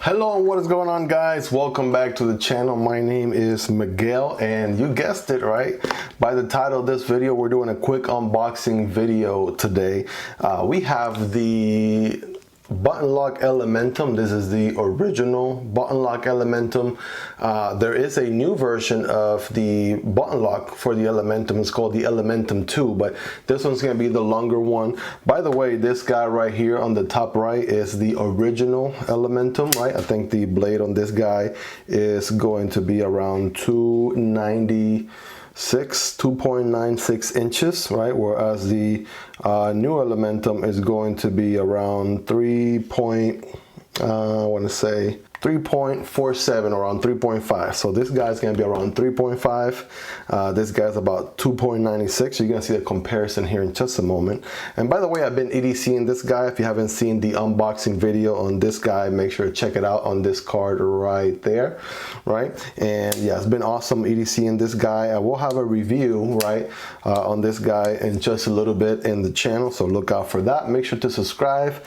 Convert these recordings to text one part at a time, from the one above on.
Hello, what is going on, guys? Welcome back to the channel. My name is Miguel, and you guessed it, right? By the title of this video, we're doing a quick unboxing video today. We have the button lock Elementum. This is the original button lock Elementum. There is a new version of the button lock for the Elementum. It's called the Elementum 2, but this one's going to be the longer one. By the way, this guy right here on the top right is the original Elementum, right? I think the blade on this guy is going to be around 2.96 inches, right? Whereas the new Elementum is going to be around 3.47, around 3.5. So this guy's gonna be around 3.5. This guy's about 2.96. You're gonna see a comparison here in just a moment. And by the way, I've been EDCing this guy. If you haven't seen the unboxing video on this guy, make sure to check it out on this card right there, right? And yeah, it's been awesome EDCing this guy. I will have a review, right, on this guy in just a little bit in the channel, so look out for that. Make sure to subscribe,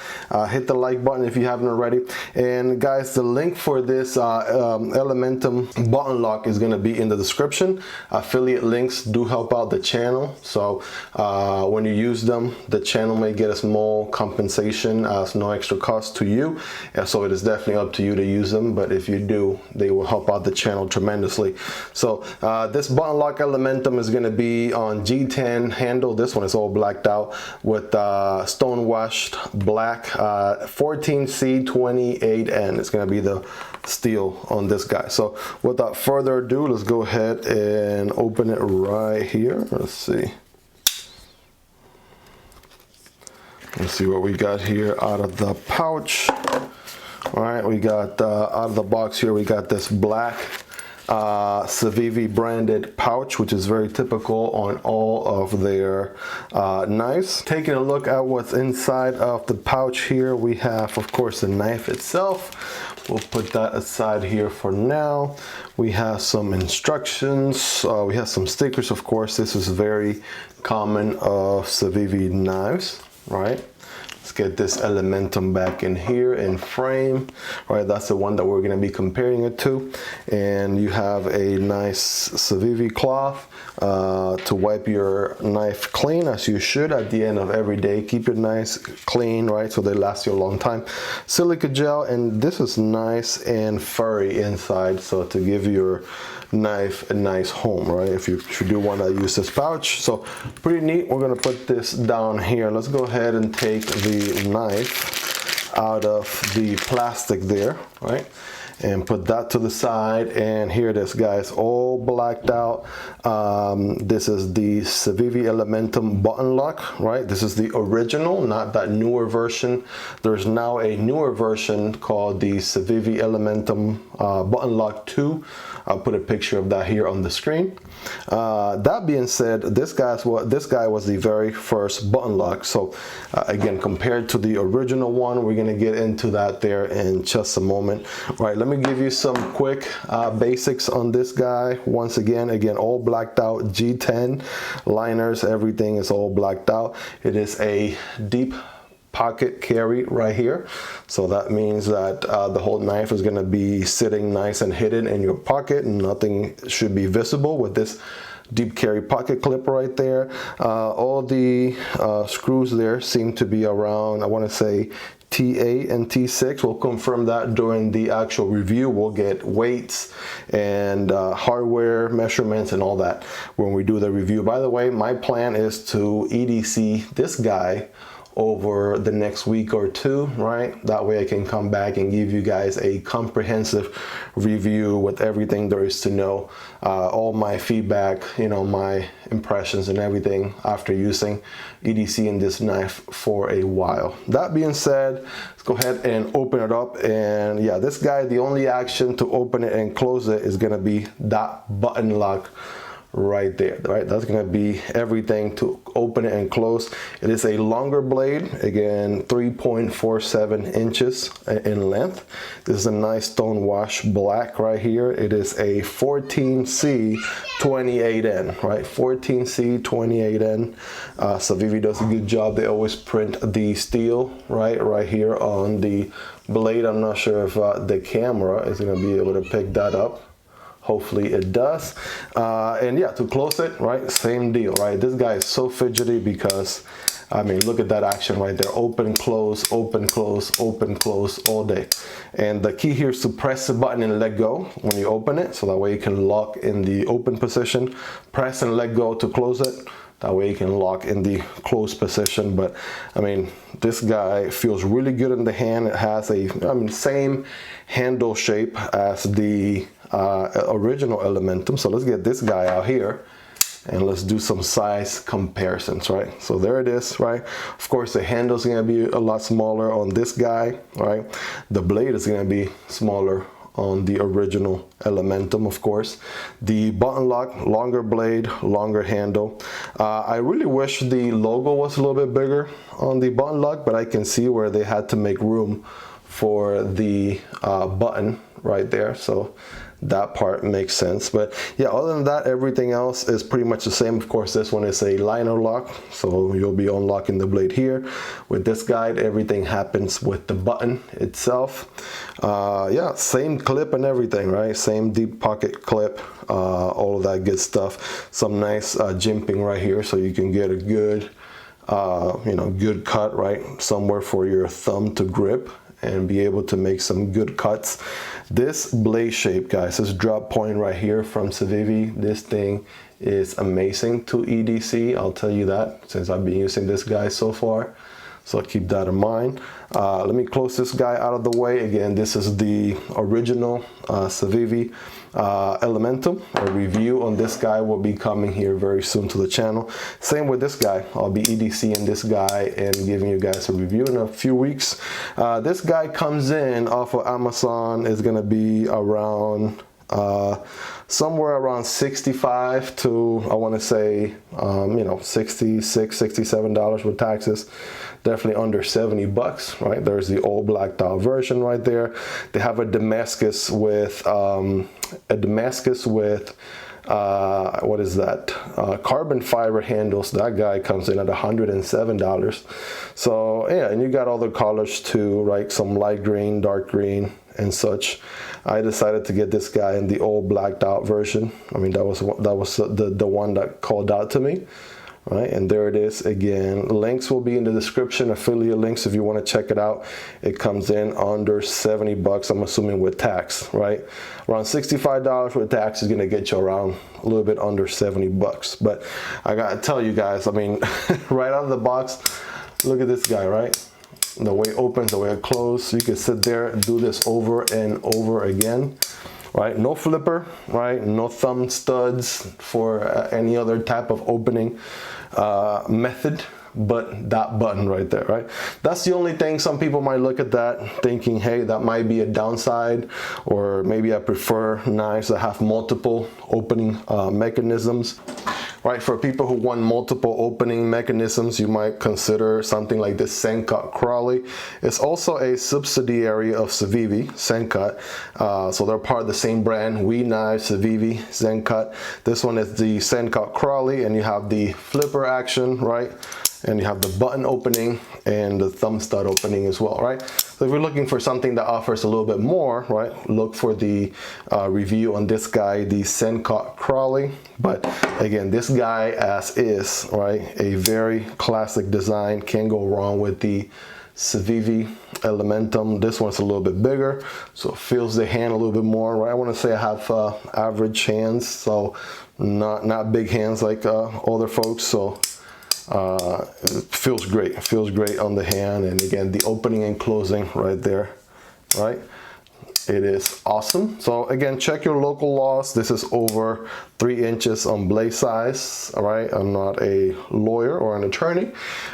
hit the like button if you haven't already. And guys, the link for this Elementum button lock is going to be in the description. Affiliate links do help out the channel, so when you use them, the channel may get a small compensation as no extra cost to you. So it is definitely up to you to use them, but if you do, they will help out the channel tremendously. So this button lock Elementum is going to be on G10 handle. This one is all blacked out with stone washed black 14C28N. It's going to be the steel on this guy. So without further ado, let's go ahead and open it right here. Let's see what we got here out of the pouch. All right, we got out of the box here, we got this black Civivi branded pouch, which is very typical on all of their knives. Taking a look at what's inside of the pouch here, we have, of course, the knife itself. We'll put that aside here for now. We have some instructions. We have some stickers, of course. This is very common of Civivi knives, right? Let's get this Elementum back in here in frame, right? That's the one that we're going to be comparing it to. And you have a nice Civivi cloth to wipe your knife clean, as you should at the end of every day. Keep your knives clean, right? So they last you a long time. Silica gel, and this is nice and furry inside, so to give your knife a nice home, right? If you do want to use this pouch. So pretty neat. We're going to put this down here. Let's go ahead and take the knife out of the plastic there, right? And put that to the side, and here it is, guys, all blacked out. This is the Civivi Elementum button lock, right? This is the original, not that newer version. There's now a newer version called the Civivi Elementum button lock 2. I'll put a picture of that here on the screen. That being said, this guy was the very first button lock. So again, compared to the original one, we're gonna get into that there in just a moment. All right, let me give you some quick basics on this guy. Once again, all blacked out, G10 liners, everything is all blacked out. It is a deep pocket carry right here, so that means that the whole knife is going to be sitting nice and hidden in your pocket, and nothing should be visible with this deep carry pocket clip right there. All the screws there seem to be around, I want to say, T8 and T6. We'll confirm that during the actual review. We'll get weights and hardware measurements and all that when we do the review. By the way, my plan is to EDC this guy over the next week or two, right? That way I can come back and give you guys a comprehensive review with everything there is to know, all my feedback, you know, my impressions and everything after using EDC in this knife for a while. That being said, let's go ahead and open it up. And yeah, this guy, the only action to open it and close it is gonna be that button lock right there, right? That's gonna be everything to open it and close. It is a longer blade, again 3.47 inches in length. This is a nice stone wash black right here. It is a 14C 28N, right? 14C 28N. Civivi does a good job. They always print the steel right here on the blade. I'm not sure if the camera is going to be able to pick that up. Hopefully it does. And yeah, to close it, right, same deal, right? This guy is so fidgety because, I mean, look at that action right there. Open, close, open, close, open, close all day. And the key here is to press the button and let go when you open it, so that way you can lock in the open position. Press and let go to close it. That way you can lock in the closed position. But I mean, this guy feels really good in the hand. It has a, I mean, same handle shape as the original Elementum. So let's get this guy out here and let's do some size comparisons, right? So there it is, right? Of course, the handle is gonna be a lot smaller on this guy, right? The blade is gonna be smaller on the original Elementum, of course. The button lock, longer blade, longer handle. I really wish the logo was a little bit bigger on the button lock, but I can see where they had to make room for the button right there. So that part makes sense. But yeah, other than that, everything else is pretty much the same. Of course, this one is a liner lock, so you'll be unlocking the blade here. With this guide, everything happens with the button itself. Yeah, same clip and everything, right? Same deep pocket clip, all of that good stuff. Some nice jimping right here, so you can get a good, you know, good cut, right? Somewhere for your thumb to grip and be able to make some good cuts. This blade shape, guys, this drop point right here from Civivi, this thing is amazing to EDC. I'll tell you that, since I've been using this guy so far. So keep that in mind. Let me close this guy out of the way. Again, this is the original Civivi Elementum. A review on this guy will be coming here very soon to the channel. Same with this guy. I'll be EDCing this guy and giving you guys a review in a few weeks. This guy comes in off of Amazon. Is gonna be around somewhere around 65 to, I want to say, you know, $66, $67 with taxes. Definitely under 70 bucks, right? There's the old blacked out version right there. They have a Damascus with what is that? Carbon fiber handles. That guy comes in at $107. So yeah, and you got other colors too, right? Some light green, dark green, and such. I decided to get this guy in the old blacked out version. I mean, that was the one that called out to me. Right, and there it is again. Links will be in the description, affiliate links if you want to check it out. It comes in under 70 bucks, I'm assuming with tax, right? Around $65 with tax is gonna get you around a little bit under 70 bucks. But I gotta tell you guys, I mean, right out of the box, look at this guy, right? The way it opens, the way it closes. You can sit there and do this over and over again. Right, no flipper, right? No thumb studs for any other type of opening method, but that button right there, right? That's the only thing. Some people might look at that thinking, hey, that might be a downside, or maybe I prefer knives that have multiple opening mechanisms. Right, for people who want multiple opening mechanisms, you might consider something like this Sencut Crawley. It's also a subsidiary of Civivi, Sencut. So they're part of the same brand, We Knives, Civivi, Sencut. This one is the Sencut Crawley, and you have the flipper action, right? And you have the button opening and the thumb stud opening as well, right? So if you're looking for something that offers a little bit more, right, look for the review on this guy, the Sencut Crawley. But again, this guy as is, right, a very classic design. Can't go wrong with the Civivi Elementum. This one's a little bit bigger, so it feels the hand a little bit more, right? I want to say I have average hands, so not big hands like older folks, so it feels great. It feels great on the hand. And again, the opening and closing right there, right? It is awesome. So again, check your local laws. This is over 3 inches on blade size. All right, I'm not a lawyer or an attorney.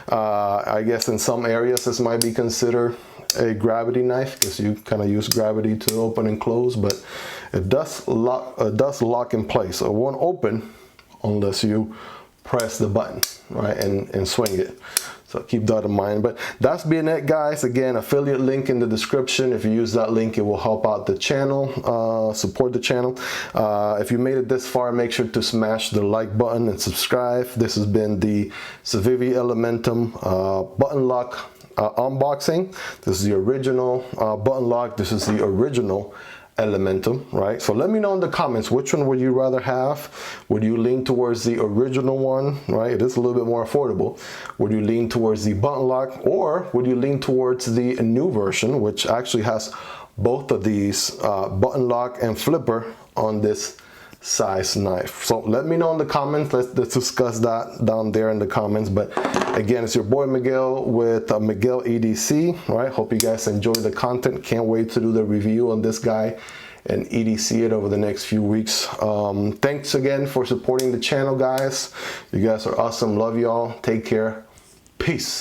I guess in some areas this might be considered a gravity knife because you kind of use gravity to open and close, but it does lock in place. So it won't open unless you press the button, right, and swing it. So keep that in mind. But that's been it, guys. Again, affiliate link in the description. If you use that link, it will help out the channel, support the channel. If you made it this far, make sure to smash the like button and subscribe. This has been the Civivi Elementum button lock unboxing. This is the original button lock. This is the original Elementum, right? So let me know in the comments, which one would you rather have? Would you lean towards the original one, right? It is a little bit more affordable. Would you lean towards the button lock, or would you lean towards the new version, which actually has both of these button lock and flipper on this size knife? So let me know in the comments. Let's discuss that down there in the comments. But again, it's your boy Miguel with Miguel EDC, right? Hope you guys enjoy the content. Can't wait to do the review on this guy and EDC it over the next few weeks. Thanks again for supporting the channel, guys. You guys are awesome. Love y'all. Take care. Peace.